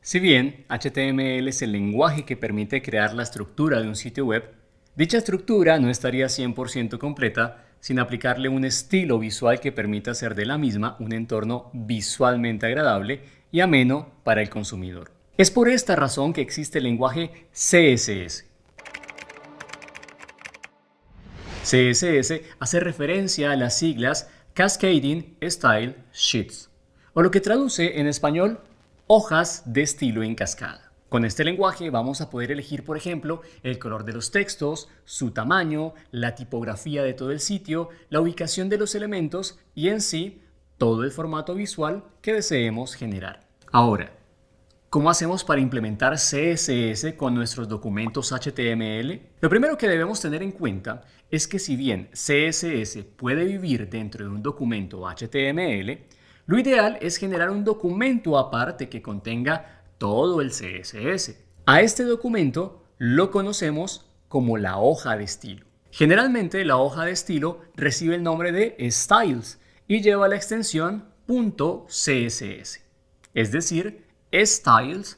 Si bien HTML es el lenguaje que permite crear la estructura de un sitio web, dicha estructura no estaría 100% completa sin aplicarle un estilo visual que permita hacer de la misma un entorno visualmente agradable y ameno para el consumidor. Es por esta razón que existe el lenguaje CSS. CSS hace referencia a las siglas Cascading Style Sheets, o lo que traduce en español, hojas de estilo en cascada. Con este lenguaje vamos a poder elegir, por ejemplo, el color de los textos, su tamaño, la tipografía de todo el sitio, la ubicación de los elementos y en sí todo el formato visual que deseemos generar. Ahora, ¿cómo hacemos para implementar CSS con nuestros documentos HTML? Lo primero que debemos tener en cuenta es que si bien CSS puede vivir dentro de un documento HTML, lo ideal es generar un documento aparte que contenga todo el CSS. A este documento lo conocemos como la hoja de estilo. Generalmente la hoja de estilo recibe el nombre de styles y lleva la extensión .css, es decir, styles.css.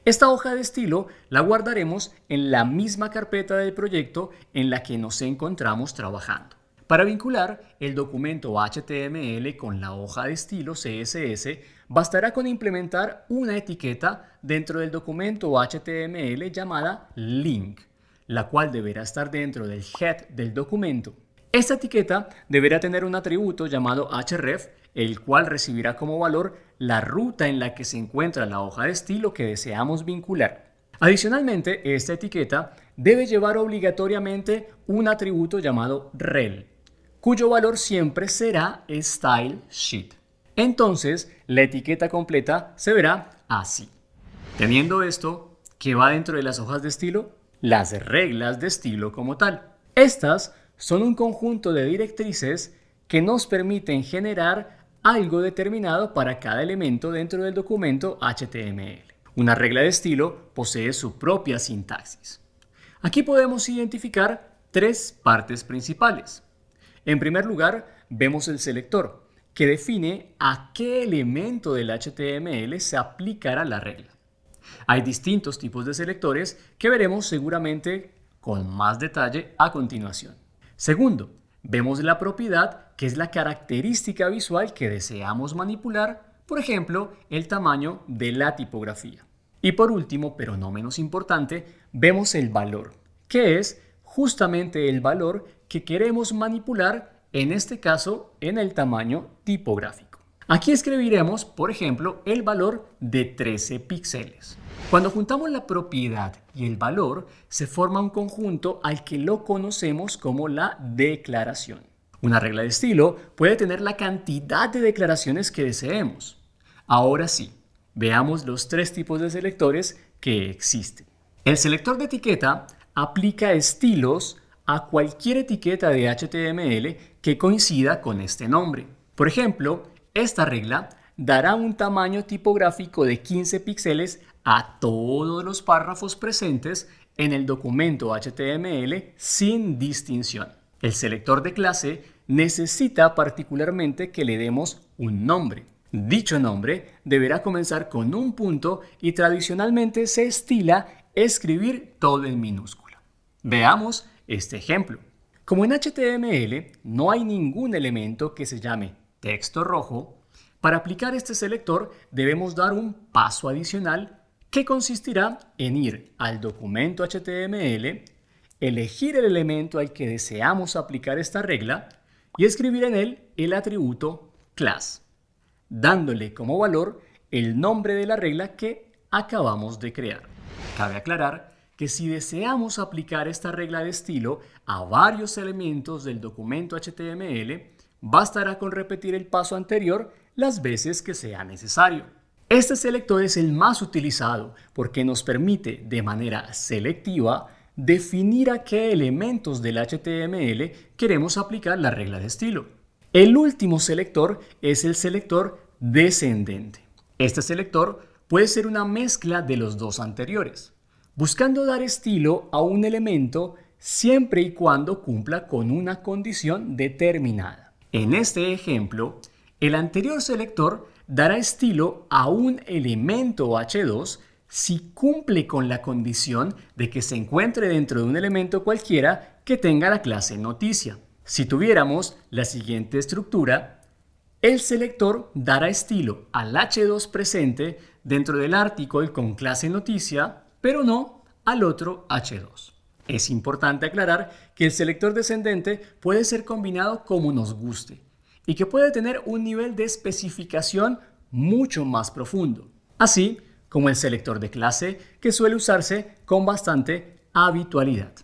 Esta hoja de estilo la guardaremos en la misma carpeta del proyecto en la que nos encontramos trabajando. Para vincular el documento HTML con la hoja de estilo CSS, bastará con implementar una etiqueta dentro del documento HTML llamada link, la cual deberá estar dentro del head del documento. Esta etiqueta deberá tener un atributo llamado href, el cual recibirá como valor la ruta en la que se encuentra la hoja de estilo que deseamos vincular. Adicionalmente, esta etiqueta debe llevar obligatoriamente un atributo llamado rel, cuyo valor siempre será StyleSheet. Entonces, la etiqueta completa se verá así. Teniendo esto, ¿qué va dentro de las hojas de estilo? Las reglas de estilo como tal. Estas son un conjunto de directrices que nos permiten generar algo determinado para cada elemento dentro del documento HTML. Una regla de estilo posee su propia sintaxis. Aquí podemos identificar tres partes principales. En primer lugar, vemos el selector, que define a qué elemento del HTML se aplicará la regla. Hay distintos tipos de selectores que veremos seguramente con más detalle a continuación. Segundo, vemos la propiedad, que es la característica visual que deseamos manipular, por ejemplo, el tamaño de la tipografía. Y por último, pero no menos importante, vemos el valor, que es justamente el valor que queremos manipular, en este caso, en el tamaño tipográfico. Aquí escribiremos, por ejemplo, el valor de 13 píxeles. Cuando juntamos la propiedad y el valor, se forma un conjunto al que lo conocemos como la declaración. Una regla de estilo puede tener la cantidad de declaraciones que deseemos. Ahora sí, veamos los tres tipos de selectores que existen. El selector de etiqueta aplica estilos a cualquier etiqueta de HTML que coincida con este nombre. Por ejemplo, esta regla dará un tamaño tipográfico de 15 píxeles a todos los párrafos presentes en el documento HTML sin distinción. El selector de clase necesita particularmente que le demos un nombre. Dicho nombre deberá comenzar con un punto y tradicionalmente se estila escribir todo en minúscula. Veamos este ejemplo. Como en HTML no hay ningún elemento que se llame texto rojo, para aplicar este selector debemos dar un paso adicional que consistirá en ir al documento HTML, elegir el elemento al que deseamos aplicar esta regla y escribir en él el atributo class, dándole como valor el nombre de la regla que acabamos de crear. Cabe aclarar que si deseamos aplicar esta regla de estilo a varios elementos del documento HTML, bastará con repetir el paso anterior las veces que sea necesario. Este selector es el más utilizado porque nos permite de manera selectiva definir a qué elementos del HTML queremos aplicar la regla de estilo. El último selector es el selector descendente. Este selector puede ser una mezcla de los dos anteriores, buscando dar estilo a un elemento siempre y cuando cumpla con una condición determinada. En este ejemplo, el anterior selector dará estilo a un elemento H2 si cumple con la condición de que se encuentre dentro de un elemento cualquiera que tenga la clase noticia. Si tuviéramos la siguiente estructura, el selector dará estilo al H2 presente dentro del artículo con clase noticia, pero no al otro H2. Es importante aclarar que el selector descendente puede ser combinado como nos guste y que puede tener un nivel de especificación mucho más profundo, así como el selector de clase que suele usarse con bastante habitualidad.